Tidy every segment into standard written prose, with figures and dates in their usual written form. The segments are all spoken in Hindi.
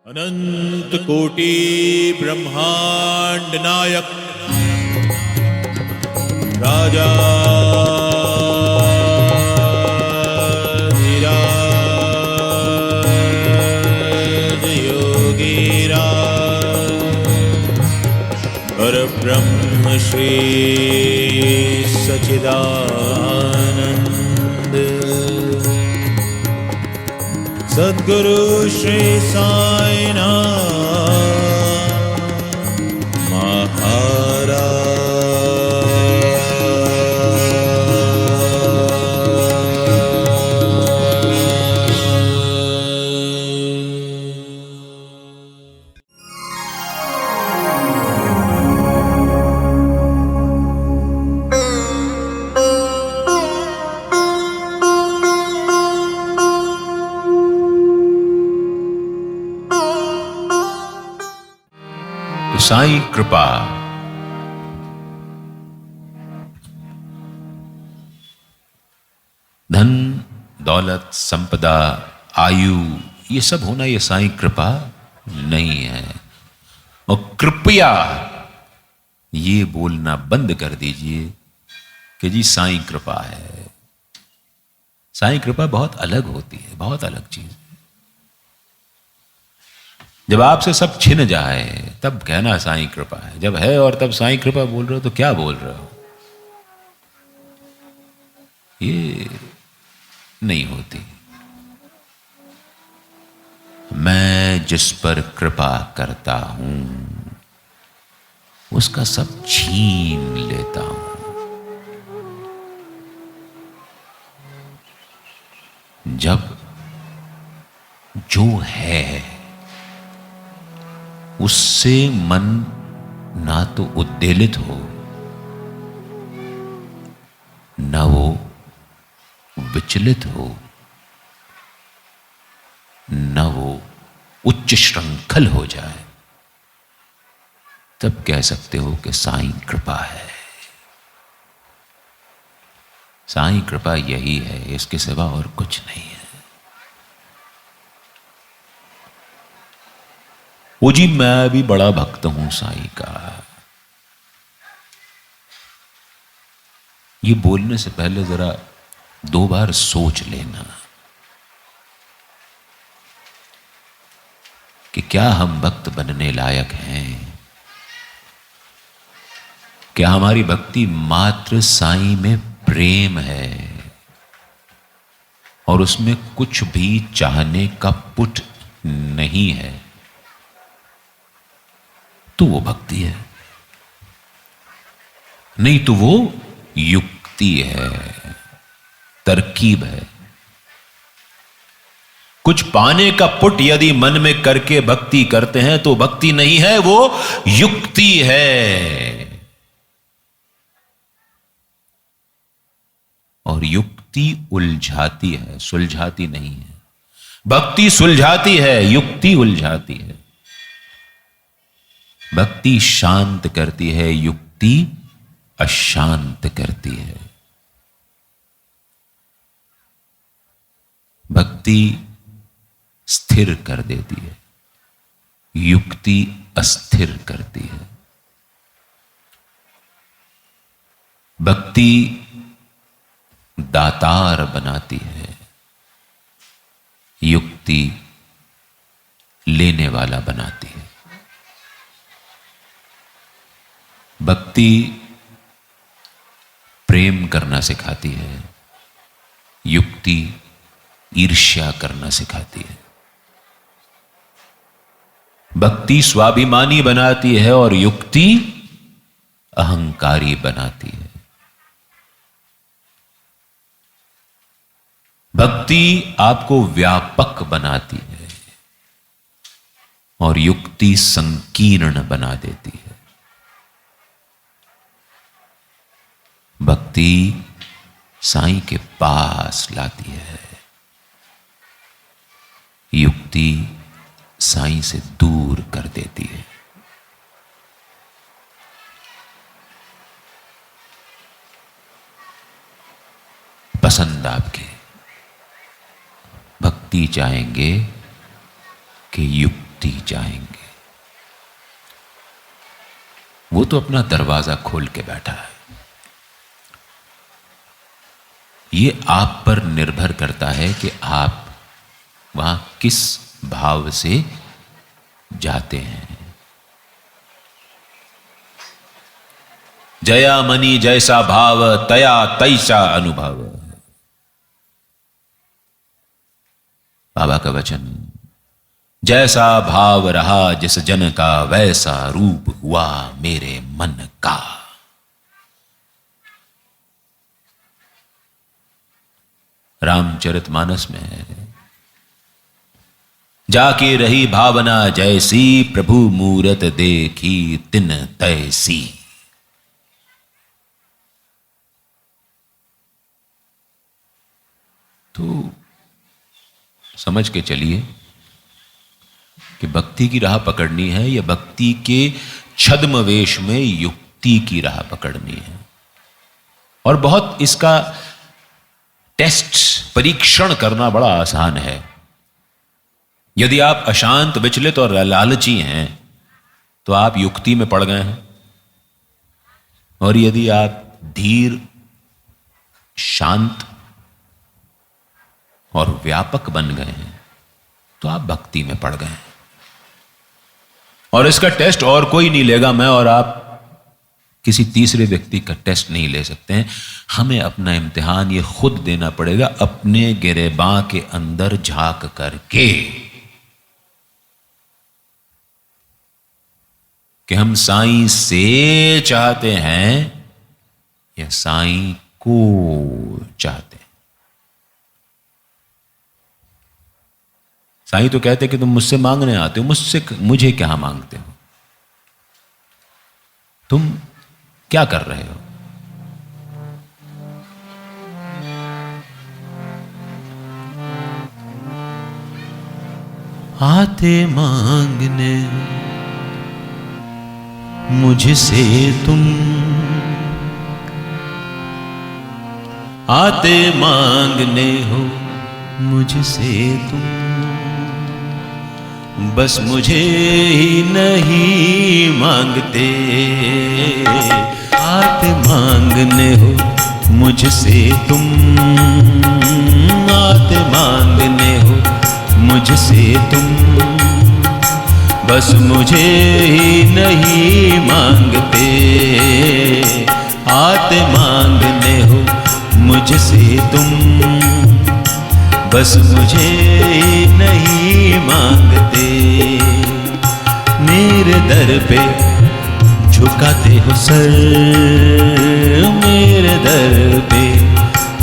अनंत कोटि ब्रह्मांड नायक राजा धीराज योगीरा और ब्रह्म श्री सच्चिदानंद सद्गुरु श्री साईनाथ महाराज। साईं कृपा धन दौलत संपदा आयु ये सब होना ये साईं कृपा नहीं है। और कृपया ये बोलना बंद कर दीजिए कि जी साईं कृपा है। साईं कृपा बहुत अलग होती है, बहुत अलग चीज है। जब आपसे सब छिन जाए तब कहना साईं कृपा है। जब है और तब साईं कृपा बोल रहे हो तो क्या बोल रहे हो? ये नहीं होती। मैं जिस पर कृपा करता हूं उसका सब छीन लेता हूं। जब जो है उससे मन ना तो उद्वेलित हो ना वो विचलित हो ना वो उच्च श्रृंखल हो जाए, तब कह सकते हो कि साईं कृपा है। साईं कृपा यही है, इसके सिवा और कुछ नहीं है। वो जी मैं भी बड़ा भक्त हूं साईं का, ये बोलने से पहले जरा दो बार सोच लेना कि क्या हम भक्त बनने लायक हैं? क्या हमारी भक्ति मात्र साईं में प्रेम है और उसमें कुछ भी चाहने का पुट नहीं है, तो वो भक्ति है। नहीं तो वो युक्ति है, तरकीब है। कुछ पाने का पुट यदि मन में करके भक्ति करते हैं तो भक्ति नहीं है, वो युक्ति है। और युक्ति उलझाती है, सुलझाती नहीं है। भक्ति सुलझाती है, युक्ति उलझाती है। भक्ति शांत करती है, युक्ति अशांत करती है। भक्ति स्थिर कर देती है, युक्ति अस्थिर करती है। भक्ति दातार बनाती है, युक्ति लेने वाला बनाती है। भक्ति प्रेम करना सिखाती है, युक्ति ईर्ष्या करना सिखाती है। भक्ति स्वाभिमानी बनाती है और युक्ति अहंकारी बनाती है। भक्ति आपको व्यापक बनाती है और युक्ति संकीर्ण बना देती है। भक्ति साईं के पास लाती है, युक्ति साईं से दूर कर देती है। पसंद आपके। भक्ति चाहेंगे कि युक्ति व्यक्ति चाहेंगे? वो तो अपना दरवाजा खोल के बैठा है। ये आप पर निर्भर करता है कि आप वहां किस भाव से जाते हैं। जया मनी जैसा भाव तया तैसा अनुभव। बाबा का वचन, जैसा भाव रहा जिस जन का वैसा रूप हुआ मेरे मन का। रामचरितमानस में है, जाके रही भावना जैसी प्रभु मूरत देखी तिन तैसी। तो समझ के चलिए कि भक्ति की राह पकड़नी है या भक्ति के छद्मवेश में युक्ति की राह पकड़नी है। और बहुत इसका टेस्ट परीक्षण करना बड़ा आसान है। यदि आप अशांत, विचलित और लालची हैं तो आप युक्ति में पड़ गए हैं, और यदि आप धीर, शांत और व्यापक बन गए हैं तो आप भक्ति में पड़ गए हैं। और इसका टेस्ट और कोई नहीं लेगा। मैं और आप किसी तीसरे व्यक्ति का टेस्ट नहीं ले सकते हैं। हमें अपना इम्तिहान ये खुद देना पड़ेगा, अपने गिरेबां के अंदर झांक करके, कि हम साईं से चाहते हैं या साईं को चाहते हैं। साईं तो कहते कि तुम मुझसे मांगने आते हो, मुझे क्या मांगते हो? तुम क्या कर रहे हो? आते मांगने मुझसे तुम, आते मांगने हो मुझसे तुम, बस मुझे ही नहीं मांगते। आते मांगने हो मुझसे तुम, आते मांगने हो मुझसे तुम, बस मुझे ही नहीं मांगते। आते मांगने हो मुझसे तुम, बस मुझे ही नहीं मांगते। मेरे दर पे झुकाते हो सर, मेरे दर पे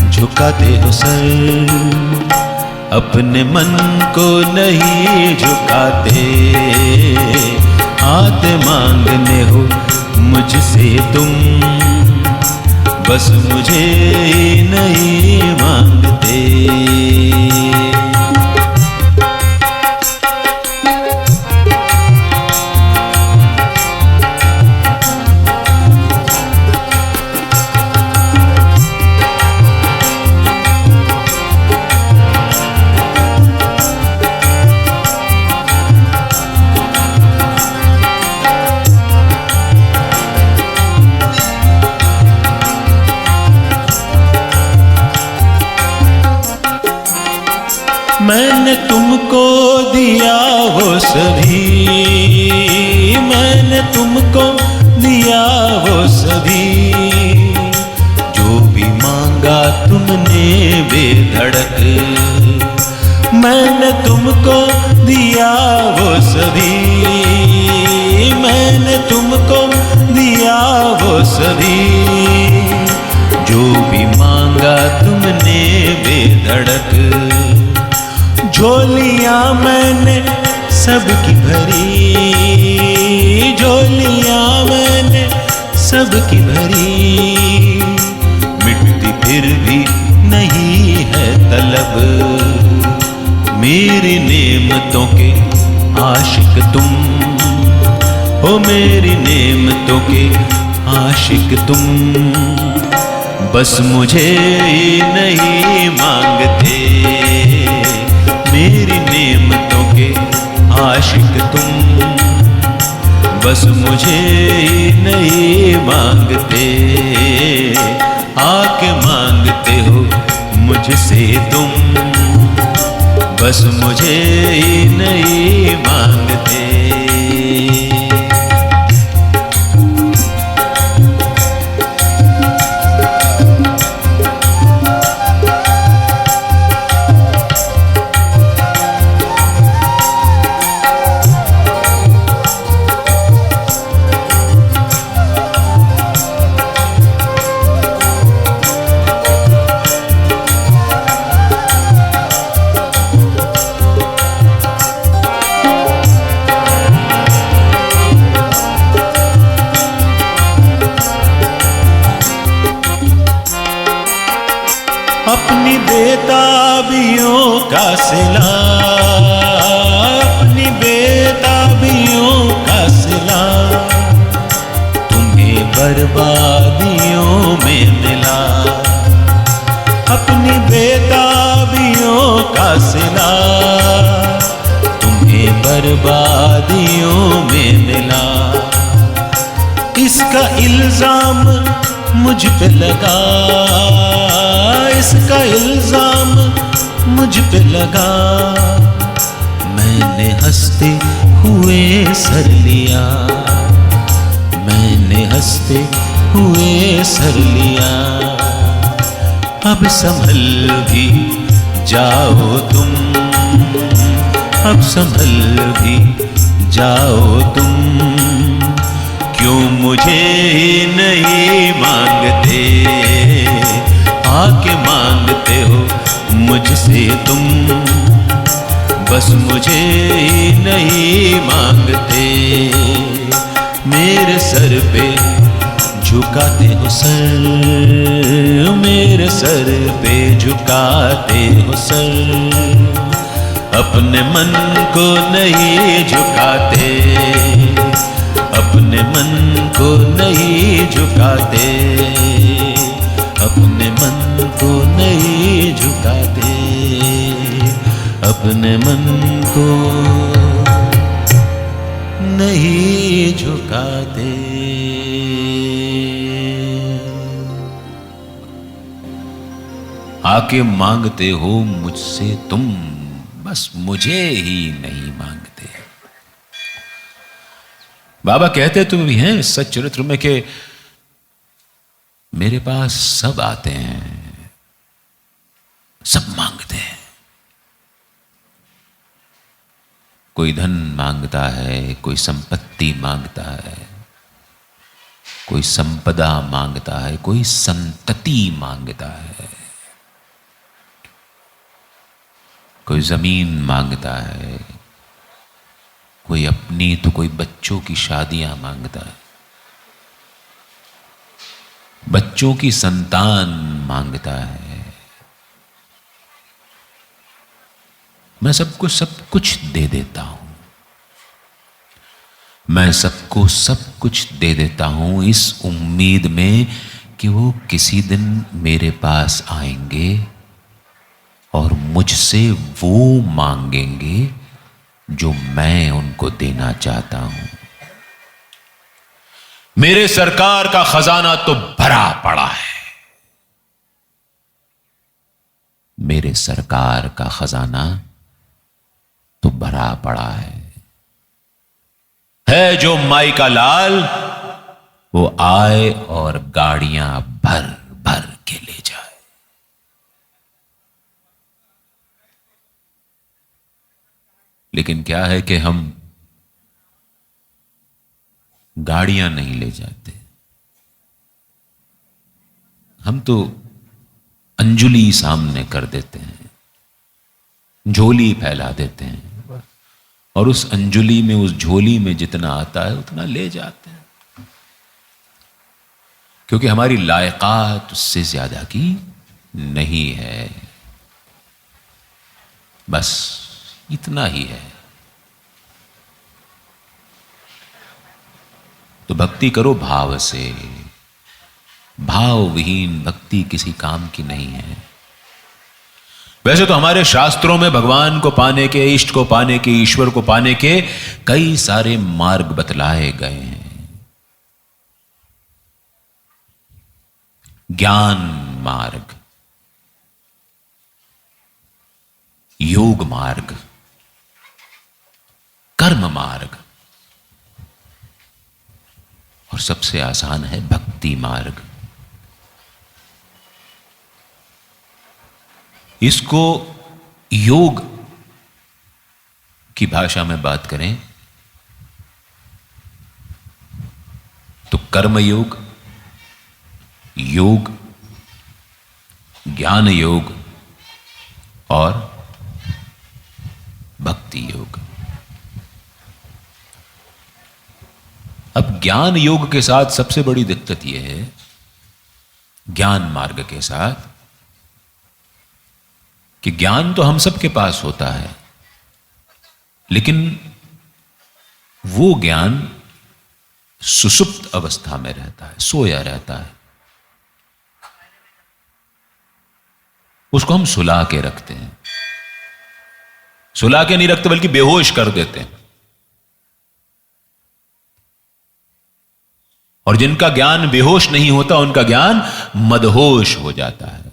झुकाते हो सर, अपने मन को नहीं झुकाते। आते मांगने हो मुझसे तुम, बस मुझे ही नहीं मांगते। मैंने तुमको दिया वो सभी, मैंने तुमको दिया वो सभी, जो भी मांगा तुमने बेधड़क। मैंने तुमको दिया वो सभी, मैंने तुमको दिया वो सभी, जो भी मांगा तुमने बेधड़क। झोलियां मैंने सबकी भरी, झोलियां मैंने सबकी भरी, मिटती फिर भी नहीं है तलब। मेरी नेमतों के आशिक तुम, हो मेरी नेमतों के आशिक तुम, बस मुझे ही नहीं मांगते। मेरी नेमतों के आशिक आशिक तुम बस मुझे ही नहीं मांगते, आके मांगते हो मुझसे तुम बस मुझे ही नहीं मांगते। अपनी बेताबियों का सिला, अपनी बेताबियों का सिला तुम्हें बर्बादियों में मिला। अपनी बेताबियों का सिला तुम्हें बर्बादियों में मिला। इसका इल्जाम मुझ पे लगा, इसका इल्जाम मुझ पे लगा। मैंने हंसते हुए सर लिया, मैंने हंसते हुए सर लिया। अब संभल भी जाओ तुम, अब संभल भी जाओ तुम क्यों मुझे ही नहीं मांगते, आके मांगते हो मुझसे तुम बस मुझे ही नहीं मांगते। मेरे सर पे झुकाते हो सर, मेरे सर पे झुकाते हो सर, अपने मन को नहीं झुकाते, अपने मन को नहीं झुकाते, अपने मन को नहीं झुकाते, अपने मन को नहीं झुकाते। आके मांगते हो मुझसे तुम बस मुझे ही नहीं मांगते। बाबा कहते तो भी हैं सच्चरित्र में कि मेरे पास सब आते हैं, सब मांगते हैं। कोई धन मांगता है, कोई संपत्ति मांगता है, कोई संपदा मांगता है, कोई संतति मांगता है, कोई जमीन मांगता है, कोई अपनी तो कोई बच्चों की शादियां मांगता है, बच्चों की संतान मांगता है। मैं सबको सब कुछ दे देता हूं, मैं सबको सब कुछ दे देता हूं इस उम्मीद में कि वो किसी दिन मेरे पास आएंगे और मुझसे वो मांगेंगे जो मैं उनको देना चाहता हूं। मेरे सरकार का खजाना तो भरा पड़ा है, मेरे सरकार का खजाना तो भरा पड़ा है जो माई का लाल वो आए और गाड़ियां भर भर के ले जाए। लेकिन क्या है कि हम गाड़ियां नहीं ले जाते, हम तो अंजुली सामने कर देते हैं, झोली फैला देते हैं और उस अंजुली में उस झोली में जितना आता है उतना ले जाते हैं, क्योंकि हमारी लायकात उससे ज्यादा की नहीं है। बस इतना ही है। तो भक्ति करो भाव से, भाव विहीन भक्ति किसी काम की नहीं है। वैसे तो हमारे शास्त्रों में भगवान को पाने के, इष्ट को पाने के, ईश्वर को पाने के कई सारे मार्ग बतलाए गए हैं। ज्ञान मार्ग, योग मार्ग, कर्म मार्ग, और सबसे आसान है भक्ति मार्ग। इसको योग की भाषा में बात करें तो कर्म योग, योग, ज्ञान योग और भक्ति योग। अब ज्ञान योग के साथ सबसे बड़ी दिक्कत यह है, ज्ञान मार्ग के साथ, कि ज्ञान तो हम सबके पास होता है, लेकिन वो ज्ञान सुषुप्त अवस्था में रहता है, सोया रहता है। उसको हम सुला के रखते हैं, सुला के नहीं रखते बल्कि बेहोश कर देते हैं। और जिनका ज्ञान बेहोश नहीं होता उनका ज्ञान मदहोश हो जाता है,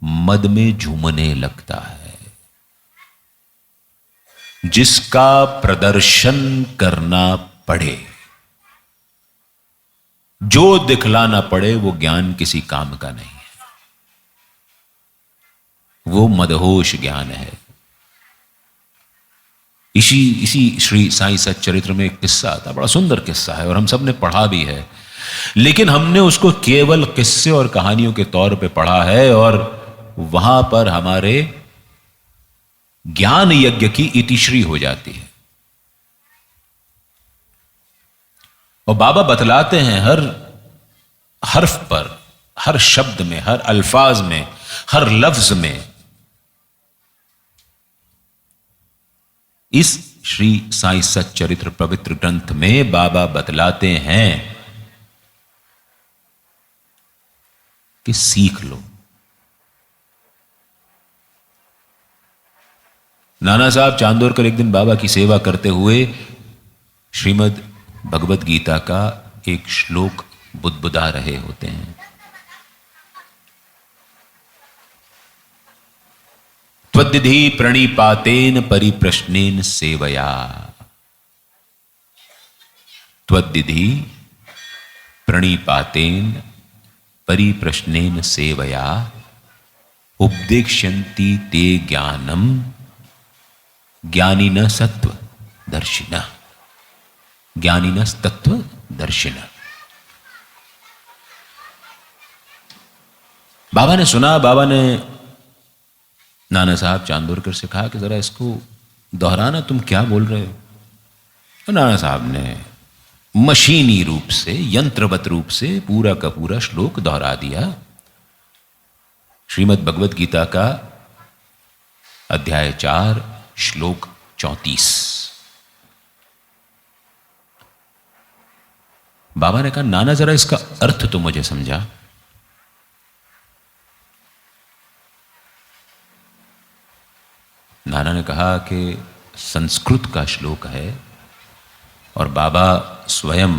मद में झूमने लगता है। जिसका प्रदर्शन करना पड़े, जो दिखलाना पड़े, वो ज्ञान किसी काम का नहीं है, वो मदहोश ज्ञान है। इसी श्री साईं सच्चरित्र में एक किस्सा आता, बड़ा सुंदर किस्सा है और हम सब ने पढ़ा भी है, लेकिन हमने उसको केवल किस्से और कहानियों के तौर पे पढ़ा है, और वहां पर हमारे ज्ञान यज्ञ की इतिश्री हो जाती है। और बाबा बतलाते हैं हर हर्फ पर, हर शब्द में, हर अल्फाज में, हर लफ्ज में, इस श्री साईं सच्चरित्र पवित्र ग्रंथ में बाबा बतलाते हैं कि सीख लो। नाना साहब चांदोरकर एक दिन बाबा की सेवा करते हुए श्रीमद् भगवत गीता का एक श्लोक बुदबुदा रहे होते हैं। त्वद्विधि प्रणिपातेन परिप्रश्नेन सेवया, त्वद्विधि प्रणिपातेन परिप्रश्नेन सेवया उपदेक्ष्यन्ति ते ज्ञानम ज्ञानिन सत्व दर्शिना, ज्ञानिन तत्व दर्शिना। बाबा ने सुना, बाबा ने नाना साहब चांदोरकर से कहा कि जरा इसको दोहराना, तुम क्या बोल रहे हो। तो नाना साहब ने मशीनी रूप से, यंत्रवत रूप से पूरा का पूरा श्लोक दोहरा दिया। श्रीमद् भगवत गीता का अध्याय 4 श्लोक 34। बाबा ने कहा, नाना जरा इसका अर्थ तो मुझे समझा। नाना ने कहा कि संस्कृत का श्लोक है और बाबा स्वयं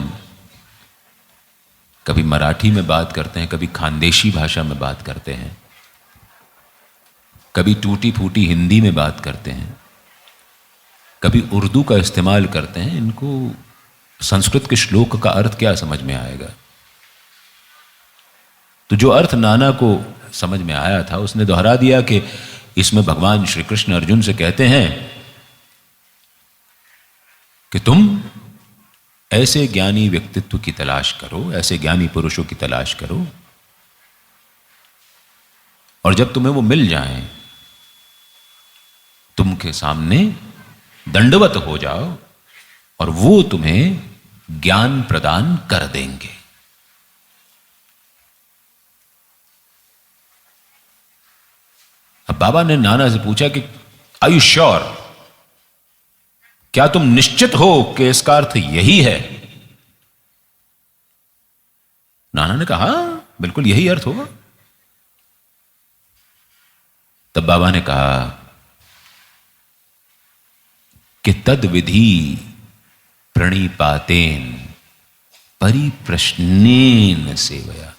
कभी मराठी में बात करते हैं, कभी खानदेशी भाषा में बात करते हैं, कभी टूटी फूटी हिंदी में बात करते हैं, कभी उर्दू का इस्तेमाल करते हैं। इनको संस्कृत के श्लोक का अर्थ क्या समझ में आएगा। तो जो अर्थ नाना को समझ में आया था उसने दोहरा दिया कि इसमें भगवान श्री कृष्ण अर्जुन से कहते हैं कि तुम ऐसे ज्ञानी व्यक्तित्व की तलाश करो, ऐसे ज्ञानी पुरुषों की तलाश करो, और जब तुम्हें वो मिल जाएं तुमके सामने दंडवत हो जाओ और वो तुम्हें ज्ञान प्रदान कर देंगे। अब बाबा ने नाना से पूछा कि आर यू श्योर, क्या तुम निश्चित हो कि इसका अर्थ यही है। नाना ने कहा बिल्कुल यही अर्थ होगा। तब बाबा ने कहा कि तद विधि प्रणिपातेन परिप्रश्नेन सेवया।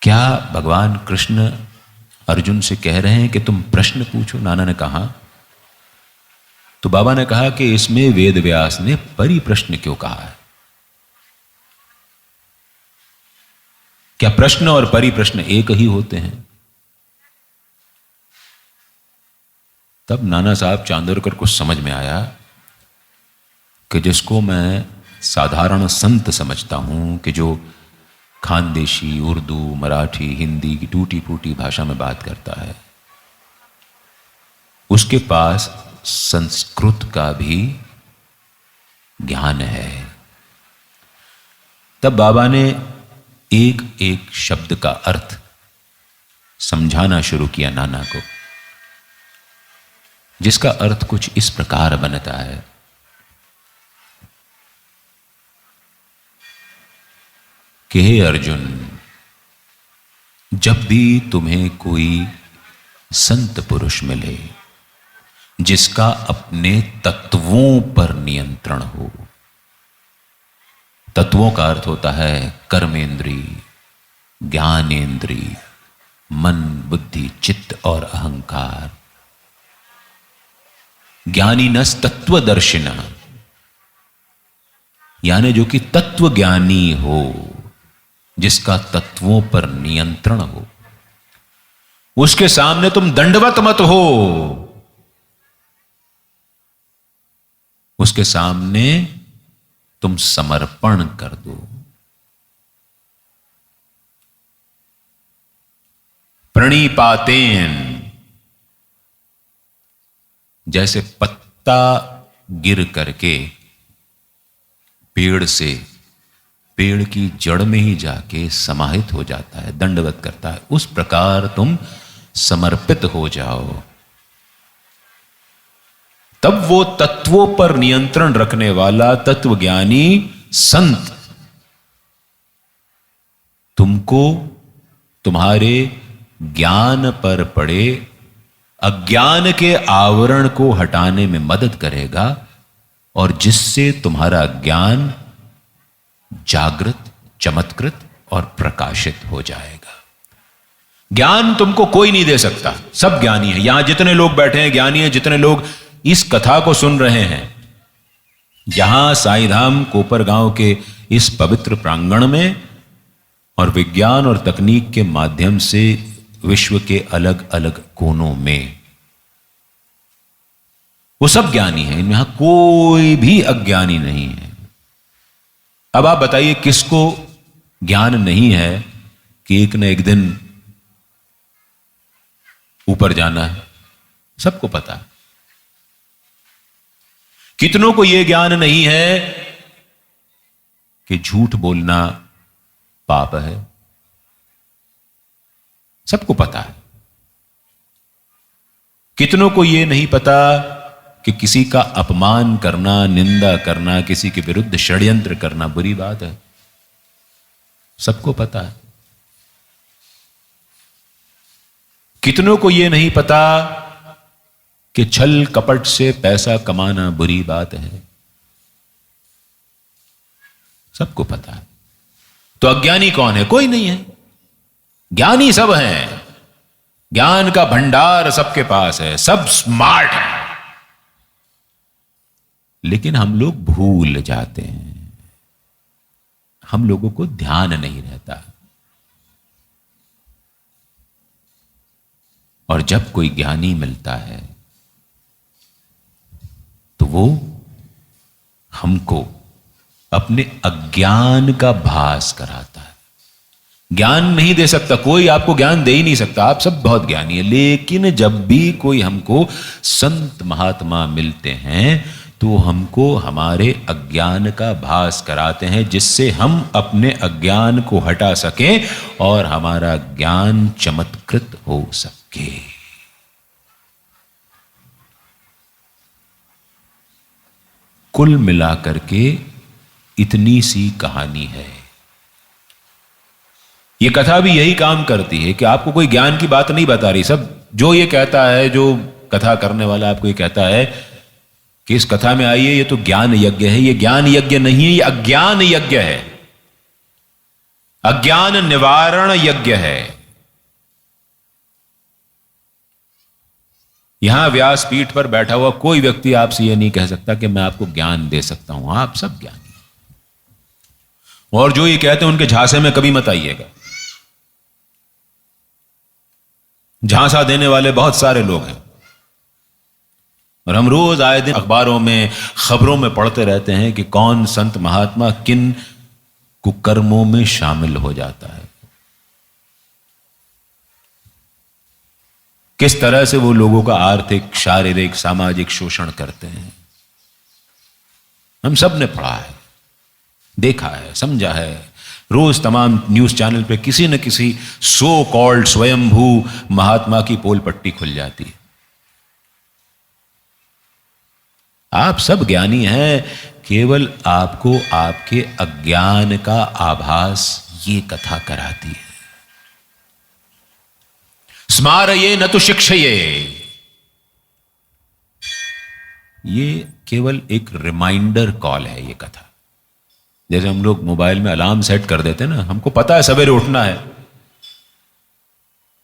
क्या भगवान कृष्ण अर्जुन से कह रहे हैं कि तुम प्रश्न पूछो? नाना ने कहा। तो बाबा ने कहा कि इसमें वेद व्यास ने परिप्रश्न क्यों कहा है? क्या प्रश्न और परिप्रश्न एक ही होते हैं? तब नाना साहब चांदोरकर को समझ में आया कि जिसको मैं साधारण संत समझता हूं, कि जो खानदेशी, उर्दू, मराठी, हिंदी की टूटी फूटी भाषा में बात करता है, उसके पास संस्कृत का भी ज्ञान है। तब बाबा ने एक एक शब्द का अर्थ समझाना शुरू किया नाना को, जिसका अर्थ कुछ इस प्रकार बनता है कि हे अर्जुन, जब भी तुम्हें कोई संत पुरुष मिले जिसका अपने तत्वों पर नियंत्रण हो, तत्वों का अर्थ होता है कर्मेंद्री, ज्ञानेंद्री, मन, बुद्धि, चित्त और अहंकार। ज्ञानीनस तत्वदर्शिना, यानी जो कि तत्व ज्ञानी हो, जिसका तत्वों पर नियंत्रण हो, उसके सामने तुम दंडवत मत हो, उसके सामने तुम समर्पण कर दो। प्रणिपातेन, जैसे पत्ता गिर करके पेड़ से पेड़ की जड़ में ही जाके समाहित हो जाता है, दंडवत करता है, उस प्रकार तुम समर्पित हो जाओ। तब वो तत्वों पर नियंत्रण रखने वाला तत्वज्ञानी संत तुमको तुम्हारे ज्ञान पर पड़े अज्ञान के आवरण को हटाने में मदद करेगा, और जिससे तुम्हारा ज्ञान जागृत, चमत्कृत और प्रकाशित हो जाएगा। ज्ञान तुमको कोई नहीं दे सकता, सब ज्ञानी है। यहां जितने लोग बैठे हैं ज्ञानी है, जितने लोग इस कथा को सुन रहे हैं, यहां साईधाम कोपर गांव के इस पवित्र प्रांगण में और विज्ञान और तकनीक के माध्यम से विश्व के अलग अलग कोनों में, वो सब ज्ञानी है। इनमें यहां कोई भी अज्ञानी नहीं है। अब आप बताइए किसको ज्ञान नहीं है कि एक न एक दिन ऊपर जाना है? सबको पता है। कितनों को यह ज्ञान नहीं है कि झूठ बोलना पाप है? सबको पता है। कितनों को यह नहीं पता कि किसी का अपमान करना, निंदा करना, किसी के विरुद्ध षड्यंत्र करना बुरी बात है? सबको पता है। कितनों को यह नहीं पता कि छल कपट से पैसा कमाना बुरी बात है? सबको पता है। तो अज्ञानी कौन है? कोई नहीं है। ज्ञानी सब हैं। ज्ञान का भंडार सबके पास है, सब स्मार्ट है। लेकिन हम लोग भूल जाते हैं, हम लोगों को ध्यान नहीं रहता। और जब कोई ज्ञानी मिलता है तो वो हमको अपने अज्ञान का भास कराता है। ज्ञान नहीं दे सकता कोई, आपको ज्ञान दे ही नहीं सकता, आप सब बहुत ज्ञानी है। लेकिन जब भी कोई हमको संत महात्मा मिलते हैं तो हमको हमारे अज्ञान का भास कराते हैं, जिससे हम अपने अज्ञान को हटा सकें और हमारा ज्ञान चमत्कृत हो सके। कुल मिलाकर के इतनी सी कहानी है। ये कथा भी यही काम करती है कि आपको कोई ज्ञान की बात नहीं बता रही। सब जो ये कहता है, जो कथा करने वाला आपको ये कहता है कि इस कथा में आइए, ये तो ज्ञान यज्ञ है, ये ज्ञान यज्ञ नहीं है, ये अज्ञान यज्ञ है, अज्ञान निवारण यज्ञ है। यहां व्यासपीठ पर बैठा हुआ कोई व्यक्ति आपसे यह नहीं कह सकता कि मैं आपको ज्ञान दे सकता हूं। आप सब ज्ञानी, और जो ये कहते हैं उनके झांसे में कभी मत आइएगा। झांसा देने वाले बहुत सारे लोग हैं, और हम रोज आए दिन अखबारों में, खबरों में पढ़ते रहते हैं कि कौन संत महात्मा किन कुकर्मों में शामिल हो जाता है, किस तरह से वो लोगों का आर्थिक, शारीरिक, सामाजिक शोषण करते हैं। हम सब ने पढ़ा है, देखा है, समझा है। रोज तमाम न्यूज चैनल पे किसी न किसी सो कॉल्ड स्वयंभू महात्मा की पोल पट्टी खुल जाती है। आप सब ज्ञानी हैं, केवल आपको आपके अज्ञान का आभास ये कथा कराती है। स्मारये न तु शिक्षये, ये केवल एक रिमाइंडर कॉल है ये कथा। जैसे हम लोग मोबाइल में अलार्म सेट कर देते हैं ना, हमको पता है सवेरे उठना है,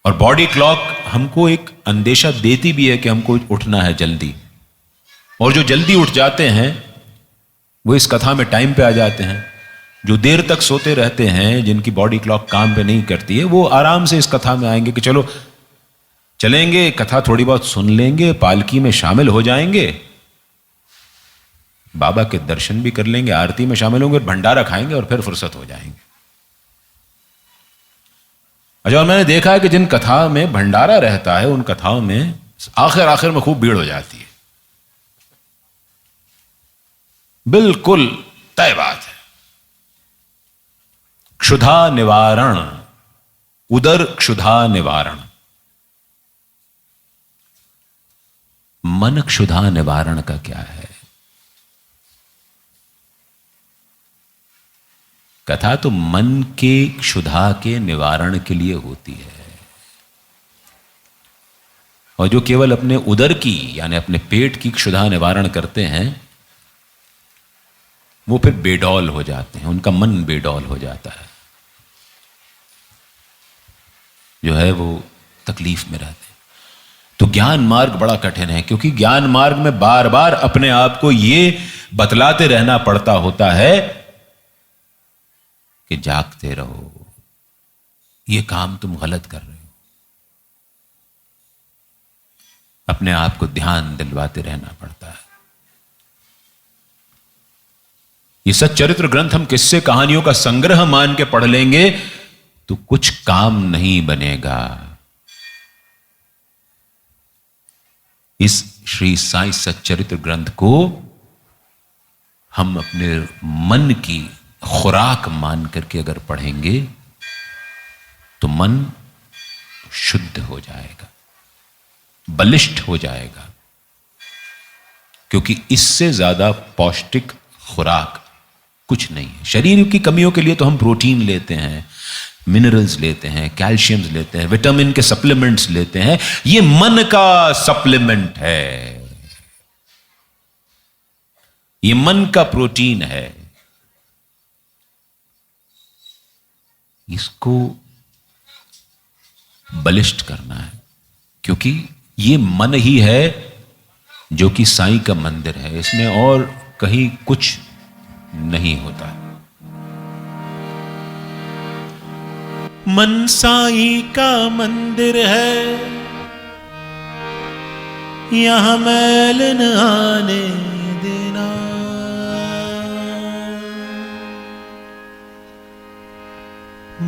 और बॉडी क्लॉक हमको एक अंदेशा देती भी है कि हमको उठना है जल्दी। और जो जल्दी उठ जाते हैं वो इस कथा में टाइम पे आ जाते हैं। जो देर तक सोते रहते हैं, जिनकी बॉडी क्लॉक काम पे नहीं करती है, वो आराम से इस कथा में आएंगे कि चलो चलेंगे, कथा थोड़ी बहुत सुन लेंगे, पालकी में शामिल हो जाएंगे, बाबा के दर्शन भी कर लेंगे, आरती में शामिल होंगे, भंडारा खाएंगे और फिर फुर्सत हो जाएंगे। अच्छा, और मैंने देखा है कि जिन कथा में भंडारा रहता है, उन कथाओं में आखिर में खूब भीड़ हो जाती है। बिल्कुल तय बात है। क्षुधा निवारण, उदर क्षुधा निवारण, मन क्षुधा निवारण का क्या है? कथा तो मन के क्षुधा के निवारण के लिए होती है, और जो केवल अपने उदर की यानी अपने पेट की क्षुधा निवारण करते हैं, वो फिर बेडौल हो जाते हैं, उनका मन बेडौल हो जाता है, जो है वो तकलीफ में रहते हैं। तो ज्ञान मार्ग बड़ा कठिन है, क्योंकि ज्ञान मार्ग में बार बार अपने आप को ये बतलाते रहना पड़ता होता है कि जागते रहो, ये काम तुम गलत कर रहे हो। अपने आप को ध्यान दिलवाते रहना पड़ता है। ये सच्चरित्र ग्रंथ हम किस्से कहानियों का संग्रह मान के पढ़ लेंगे तो कुछ काम नहीं बनेगा। इस श्री साईं सच्चरित्र ग्रंथ को हम अपने मन की खुराक मान करके अगर पढ़ेंगे तो मन शुद्ध हो जाएगा, बलिष्ठ हो जाएगा, क्योंकि इससे ज्यादा पौष्टिक खुराक कुछ नहीं है। शरीर की कमियों के लिए तो हम प्रोटीन लेते हैं, मिनरल्स लेते हैं, कैल्शियम्स लेते हैं, विटामिन के सप्लीमेंट्स लेते हैं। ये मन का सप्लीमेंट है, ये मन का प्रोटीन है। इसको बलिष्ठ करना है, क्योंकि ये मन ही है जो कि साईं का मंदिर है, इसमें और कहीं कुछ नहीं होता। मन साईं का मंदिर है, यहां मैल न आने देना।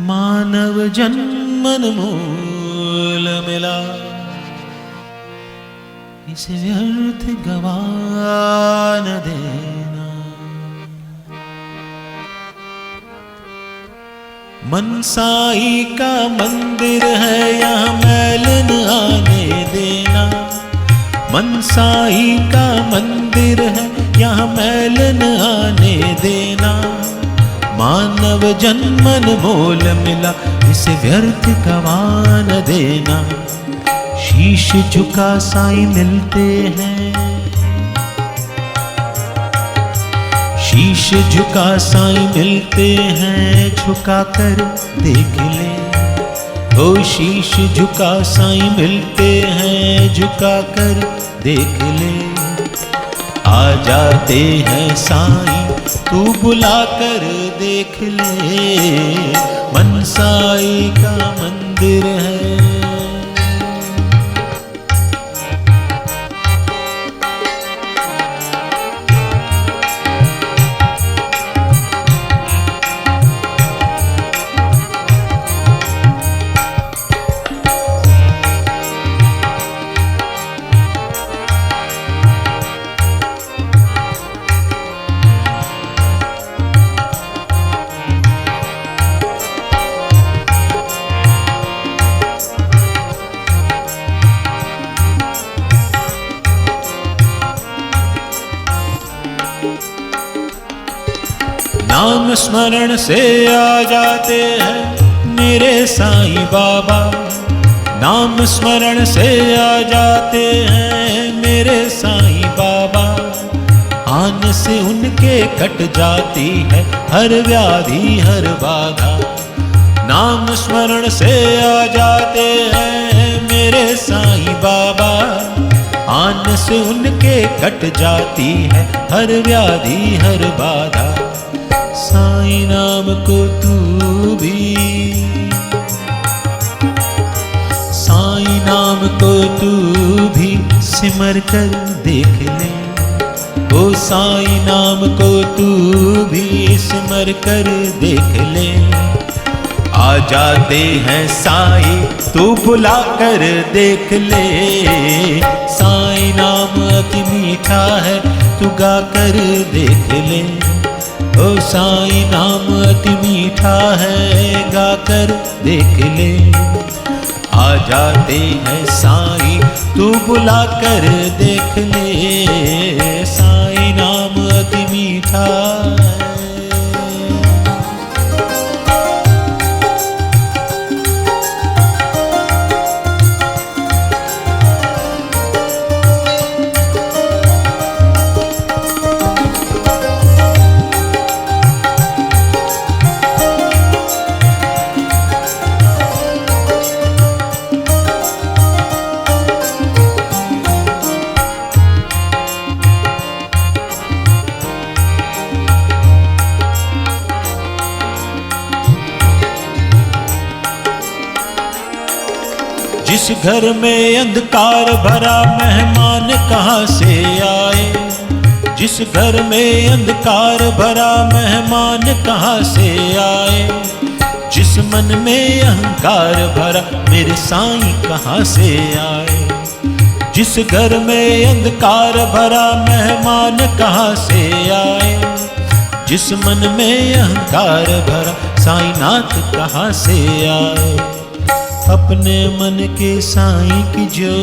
मानव जन्मन मूल मिला, इसे व्यर्थ गवा न देना। मन साईं का मंदिर है, यहाँ मैल न आने देना। मन साईं का मंदिर है, यहाँ मैल न आने देना। मानव जन्मन मोल मिला, ऐसे व्यर्थ गवा न देना, शीश झुका साईं मिलते हैं। शीश झुका साईं मिलते हैं, झुका कर देख ले। ओ शीश झुका साईं मिलते हैं, झुका कर देख ले। आ जाते हैं साईं तू बुला कर देख ले, मन साईं का मंदिर है। नाम स्मरण से आ जाते हैं मेरे साईं बाबा, नाम स्मरण से आ जाते हैं मेरे साईं बाबा। आन से उनके कट जाती है हर व्याधि हर बाधा। नाम स्मरण से आ जाते हैं मेरे साईं बाबा, आन से उनके कट जाती है हर व्याधि हर बाधा। साईं नाम को तू भी, साईं नाम को तू भी सिमर कर देख ले। ओ साईं नाम को तू भी सिमर कर देख ले। आ जाते हैं साईं तू बुला कर देख ले। साईं नाम अति मीठा है तू गा कर देख ले। ओ साईं नाम अति मीठा है गा कर देख ले। आ जाते हैं साईं तू बुला कर देख ले, साईं नाम अति मीठा है। जिस घर में अंधकार भरा मेहमान कहाँ से आए। जिस घर में अंधकार भरा मेहमान कहाँ से आए। जिस मन में अहंकार भरा मेरे साईं कहाँ से आए। जिस घर में अंधकार भरा मेहमान कहाँ से आए। जिस मन में अहंकार भरा साईं नाथ कहाँ से आए। अपने मन के साईं की जो,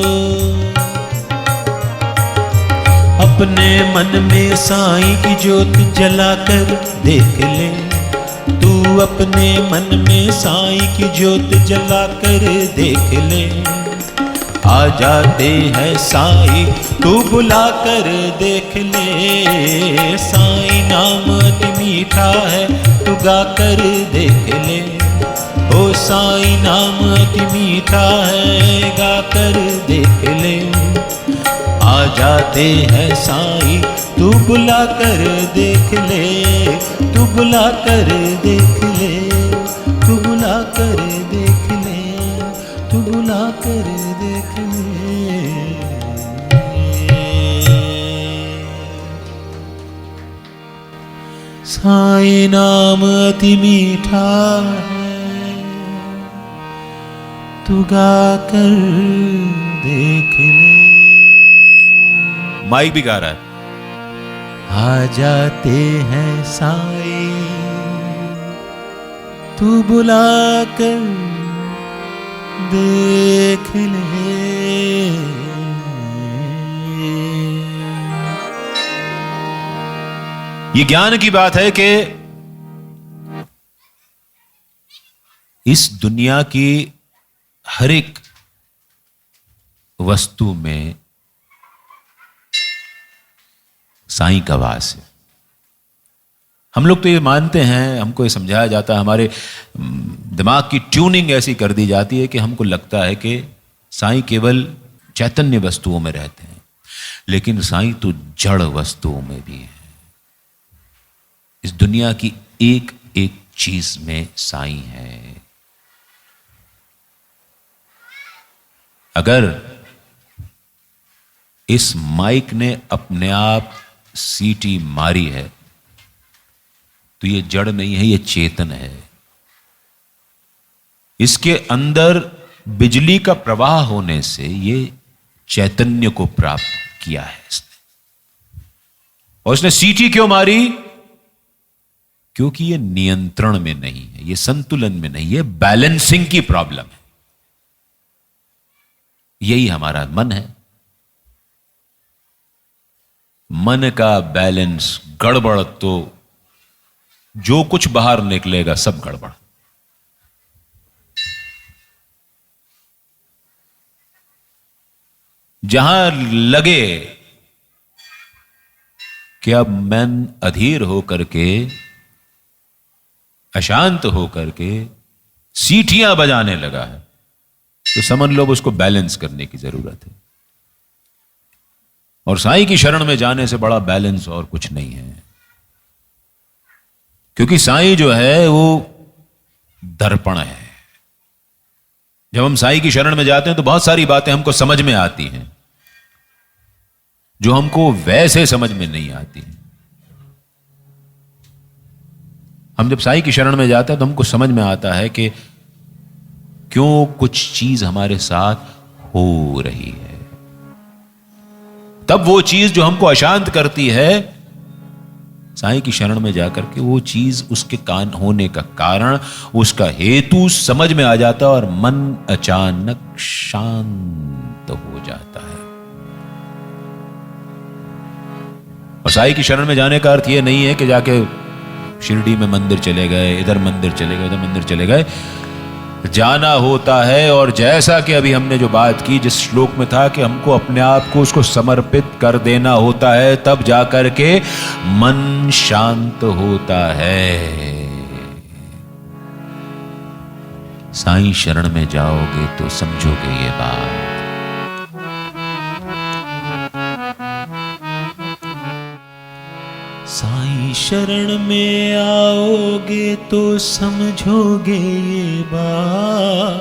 अपने मन में साईं की ज्योत जला कर देख ले। तू अपने मन में साईं की ज्योत जला कर देख ले। आ जाते हैं साईं तू बुला कर देख ले। साईं नाम अति मीठा है तू गा कर देख ले। ओ साईं नाम अति मीठा है गा कर देख ले। आ जाते हैं साईं तू बुला कर देख ले। तू बुला कर देख ले। तू बुला कर देख ले। तू बुला कर देख ले। साईं नाम अति मीठा है तू गा कर देख ले। माइक भी गा रहा है। आ जाते हैं साईं तू बुला कर देख ले। ये ज्ञान की बात है कि इस दुनिया की हर एक वस्तु में साईं का वास है। हम लोग तो ये मानते हैं, हमको ये समझाया जाता है, हमारे दिमाग की ट्यूनिंग ऐसी कर दी जाती है कि हमको लगता है कि साईं केवल चैतन्य वस्तुओं में रहते हैं, लेकिन साईं तो जड़ वस्तुओं में भी है। इस दुनिया की एक एक चीज में साईं है। अगर इस माइक ने अपने आप सीटी मारी है तो ये जड़ नहीं है, ये चेतन है। इसके अंदर बिजली का प्रवाह होने से ये चैतन्य को प्राप्त किया है इसने। और इसने सीटी क्यों मारी? क्योंकि ये नियंत्रण में नहीं है, ये संतुलन में नहीं है, बैलेंसिंग की प्रॉब्लम है। यही हमारा मन है। मन का बैलेंस गड़बड़ तो जो कुछ बाहर निकलेगा सब गड़बड़। जहां लगे कि अब मन अधीर होकर के, अशांत होकर के सीटियां बजाने लगा है, तो समझ लो उसको बैलेंस करने की जरूरत है। और साईं की शरण में जाने से बड़ा बैलेंस और कुछ नहीं है। क्योंकि साईं जो है वो दर्पण है। जब हम साईं की शरण में जाते हैं तो बहुत सारी बातें हमको समझ में आती हैं जो हमको वैसे समझ में नहीं आती। हम जब साईं की शरण में जाते हैं तो हमको समझ में आता है कि क्यों कुछ चीज हमारे साथ हो रही है। तब वो चीज जो हमको अशांत करती है, साईं की शरण में जाकर के वो चीज, उसके कान होने का कारण, उसका हेतु समझ में आ जाता है और मन अचानक शांत हो जाता है। और साईं की शरण में जाने का अर्थ ये नहीं है कि जाके शिरडी में मंदिर चले गए, इधर मंदिर चले गए, उधर मंदिर चले गए। जाना होता है, और जैसा कि अभी हमने जो बात की, जिस श्लोक में था कि हमको अपने आप को उसको समर्पित कर देना होता है, तब जाकर के मन शांत होता है। साईं शरण में जाओगे तो समझोगे ये बात। साईं शरण में आओगे तो समझोगे ये बात।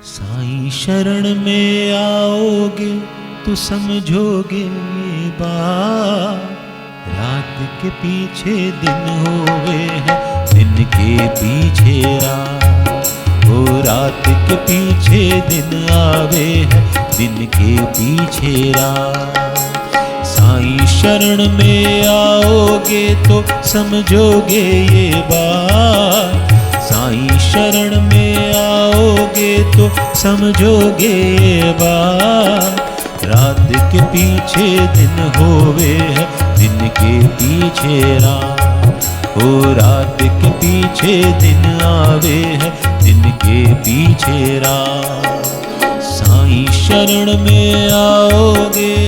साईं शरण में आओगे तो समझोगे ये बात। रात के पीछे दिन होवे हैं, दिन के पीछे रात। ओ रात के पीछे दिन आवे है, दिन के पीछे रात। साईं शरण में आओगे तो समझोगे ये बात। साईं शरण में आओगे तो समझोगे ये बात। रात के पीछे दिन होवे है, दिन के पीछे रात। ओ रात के पीछे दिन आवे है, दिन के पीछे रात। साईं शरण में आओगे।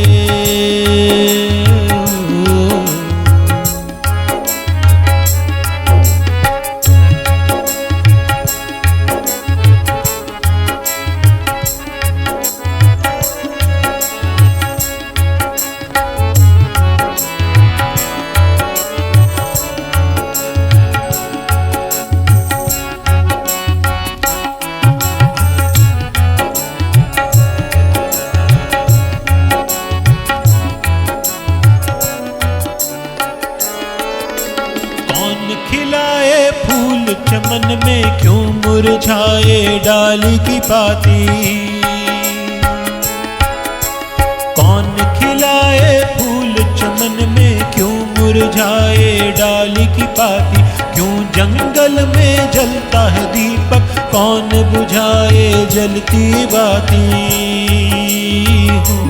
खिलाए फूल चमन में, क्यों मुरझाए डाली की पाती। कौन खिलाए फूल चमन में, क्यों मुरझाए डाली की पाती। क्यों जंगल में जलता है दीपक, कौन बुझाए जलती बाती। हो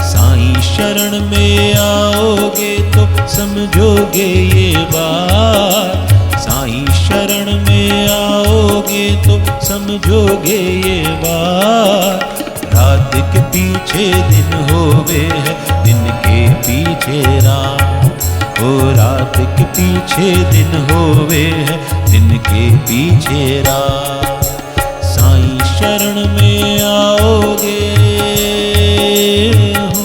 साईं शरण में आओगे तो समझोगे ये बात। साईं शरण में आओगे तो समझोगे ये बात। रात के पीछे दिन होवे है, दिन के पीछे रात। ओ रात के पीछे दिन होवे है, दिन के पीछे रात। साईं शरण में आओगे हो।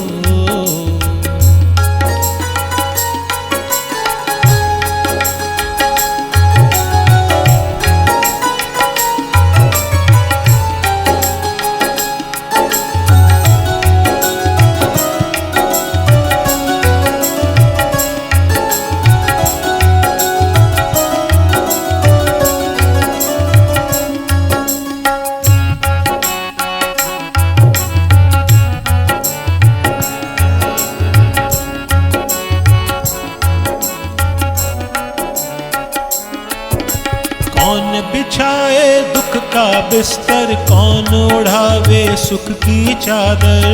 कौन बिछाए दुख का बिस्तर, कौन ओढ़ावे सुख की चादर।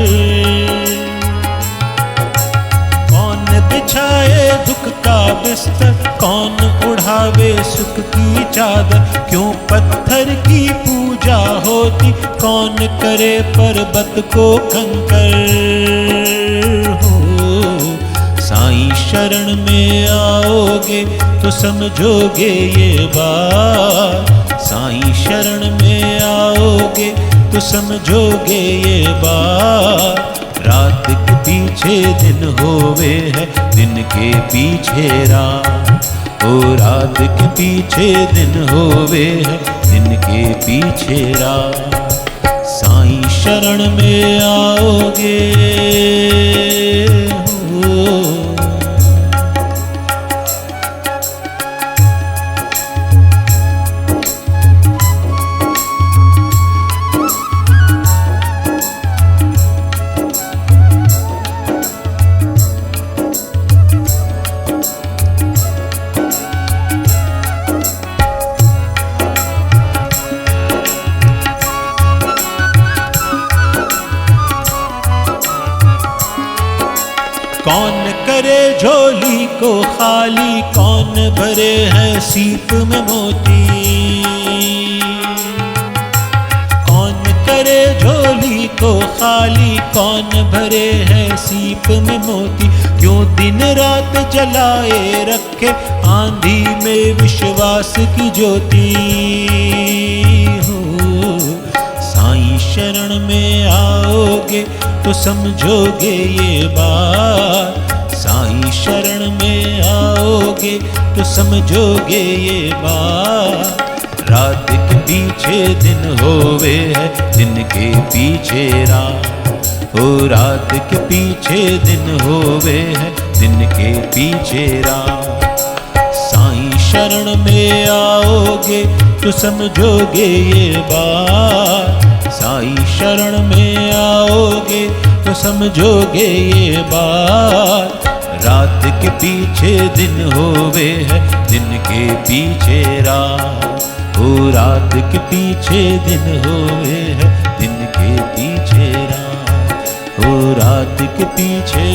कौन बिछाए दुख का बिस्तर, कौन ओढ़ावे सुख की चादर। क्यों पत्थर की पूजा होती, कौन करे पर्वत को कंकर हो। साईं शरण में आओगे तो समझोगे ये बात। साईं शरण में आओगे तो समझोगे ये बात। रात के पीछे दिन होवे है, दिन के पीछे रात। ओ रात के पीछे दिन होवे है, दिन के पीछे रात। साईं शरण में आओगे हो। कौन करे झोली को खाली, कौन भरे हैं सीप में मोती। कौन करे झोली को खाली, कौन भरे हैं सीप में मोती। क्यों दिन रात जलाए रखे आंधी में विश्वास की ज्योति हो। साईं शरण में आओगे तो समझोगे ये बात। साईं शरण में आओगे तो समझोगे ये बात। रात के पीछे दिन होवे है, दिन के पीछे रात। ओ रात के पीछे दिन होवे है, दिन के पीछे रात। साईं शरण में आओगे तो समझोगे ये बात। साईं शरण में आओगे तो समझोगे ये बात। रात के पीछे दिन होवे है, दिन के पीछे रात। ओ रात के पीछे दिन होवे है, दिन के पीछे रात। ओ रात के पीछे